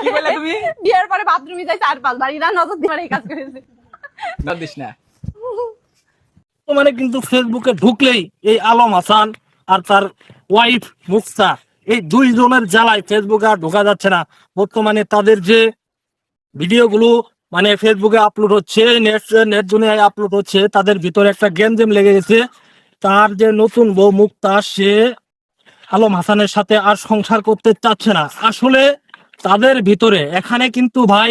কি বলে তুমি? বিয়ের পরে বাথরুমে যাই 4-5 বার, ইরা নজর দিয়ে এই কাজ করেছে। না দিস না। মানে কিন্তু ফেসবুকে ঢুকলেই এই আলম হাসান আর তার ওয়াইফ মুক্তা, এই দুইজনের জ্বালায় ফেসবুকে আর ঢোকা যাচ্ছে না। বর্তমানে তাদের যে ভিডিওগুলো মানে ফেসবুকে আপলোড হচ্ছে, নেট দুনিয়ায় আপলোড হচ্ছে, তাদের ভিতরে একটা গেমজেম লেগে গেছে। তার যে নতুন বউ মুক্তা, সে আলম হাসানের সাথে আর সংসার করতে চাচ্ছে না। আসলে তাদের ভিতরে এখানে কিন্তু ভাই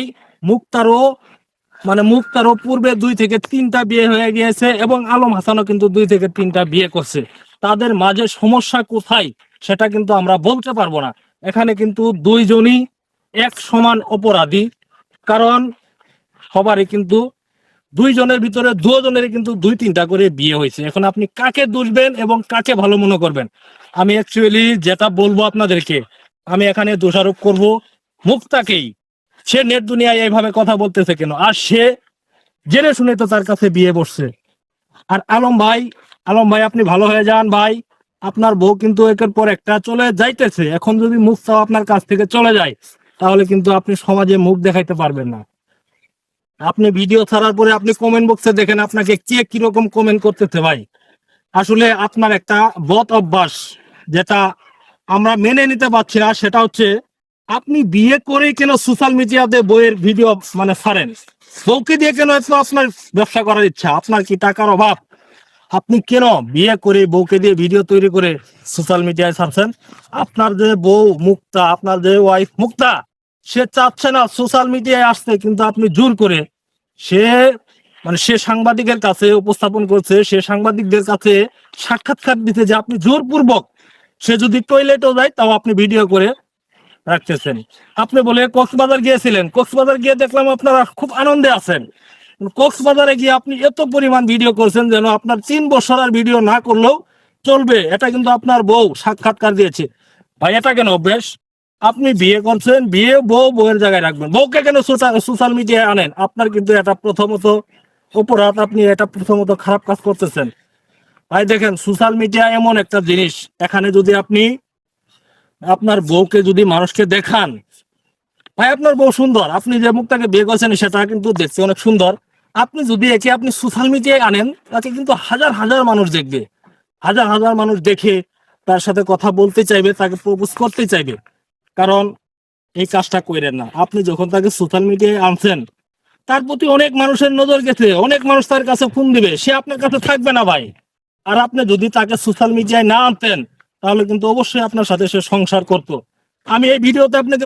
মুক্তারও পূর্বে 2 থেকে 3টা বিয়ে হয়ে গিয়েছে এবং আলম হাসানও কিন্তু 2 থেকে 3টা বিয়ে করছে। তাদের মাঝে সমস্যা কোথায় সেটা কিন্তু আমরা বলতে পারবো না। এখানে কিন্তু দুইজনই এক সমান অপরাধী, কারণ সবারই কিন্তু দুইজনের ভিতরে দুজনেরই কিন্তু 2-3টা করে বিয়ে হয়েছে। এখন আপনি কাকে দুষবেন এবং কাকে ভালো মনে করবেন? আমি অ্যাকচুয়ালি যেটা বলবো আপনাদেরকে, আমি এখানে দোষারোপ করব মুক্তাকেই। সে নেট দুনিয়ায় এইভাবে কথা বলতেছে কেন? আর সে জেনে শুনে তো তার কাছে বিয়ে বসছে। আর আলম ভাই আপনি ভালো হয়ে যান ভাই। আপনার বউ কিন্তু একের পর একটা চলে যাইতেছে। এখন যদি মুক্তাও আপনার কাছ থেকে চলে যায়, তাহলে কিন্তু আপনি সমাজে মুখ দেখাইতে পারবেন না। আপনি ভিডিও ছাড়ার পরে আপনি কমেন্ট বক্সে দেখেন আপনাকে কে কিরকম কমেন্ট করতেছে ভাই। আসলে আপনার একটা বদ অভ্যাস যেটা আমরা মেনে নিতে পারছি না, সেটা হচ্ছে আপনি বিয়ে করে কেন সোশ্যাল মিডিয়াতে বইয়ের ভিডিও মানে ছাড়েন? বউকে দিয়ে কেন এত আপনার ব্যবসা করার ইচ্ছা? আপনার কি টাকার অভাব? আপনি কেন বিয়ে করে বউকে দিয়ে ভিডিও তৈরি করে সোশ্যাল মিডিয়ায় ছাড়ছেন? আপনার যে বউ মুক্তা, আপনার যে ওয়াইফ মুক্তা, সে চাচ্ছে না সোশ্যাল মিডিয়ায় আসতে, কিন্তু আপনি জোর করে সে সে সাংবাদিকের কাছে উপস্থাপন করছে, সে সাংবাদিকদের কাছে সাক্ষাৎকার দিতে, যে আপনি জোরপূর্বক সে যদি টয়লেটও যায় তাও আপনি ভিডিও করে রাখতেছেন। আপনি বলে কক্সবাজার গিয়েছিলেন, কক্সবাজার গিয়ে দেখলাম আপনারা খুব আনন্দে আছেন। কক্সবাজারে গিয়ে আপনি এত পরিমাণ ভিডিও করছেন যেন আপনার 3 বছর আর ভিডিও না করলেও চলবে। এটা কিন্তু আপনার বউ সাক্ষাৎকার দিয়েছে। ভাই এটা কেন অভ্যেস? আপনি বিয়ে করছেন, বউয়ের জায়গায় রাখবেন। বউকে কেন সোশ্যাল মিডিয়ায় আনেন? আপনার কিন্তু এটা প্রথমত অপরাধ, আপনি এটা প্রথমত খারাপ কাজ করতেছেন। ভাই দেখেন, সোশ্যাল মিডিয়া এমন একটা জিনিস, এখানে যদি আপনি আপনার বউকে যদি মানুষকে দেখান, ভাই আপনার বউ সুন্দর, আপনি যে মুখটাকে বিয়ে করছেন সেটা কিন্তু দেখতে অনেক সুন্দর। আপনি যদি একে আপনি সোশ্যাল মিডিয়ায় আনেন, তাকে কিন্তু হাজার হাজার মানুষ দেখবে, হাজার হাজার মানুষ দেখে তার সাথে কথা বলতে চাইবে, তাকে প্রপোজ করতে চাইবে। কারণ এই কাজটা করেন না। আপনি যখন তাকে সোশ্যাল মিডিয়ায় আনছেন, তার প্রতি অনেক মানুষের নজর গেছে, অনেক মানুষ তার কাছে ফোন দিবে, সে আপনার কাছে থাকবে না ভাই। আর আপনি যদি তাকে সোশ্যাল মিডিয়ায় না আনতেন, তাহলে কিন্তু অবশ্যই আপনার সাথে সে সংসার করতো। আমি এই ভিডিওতে আপনাকে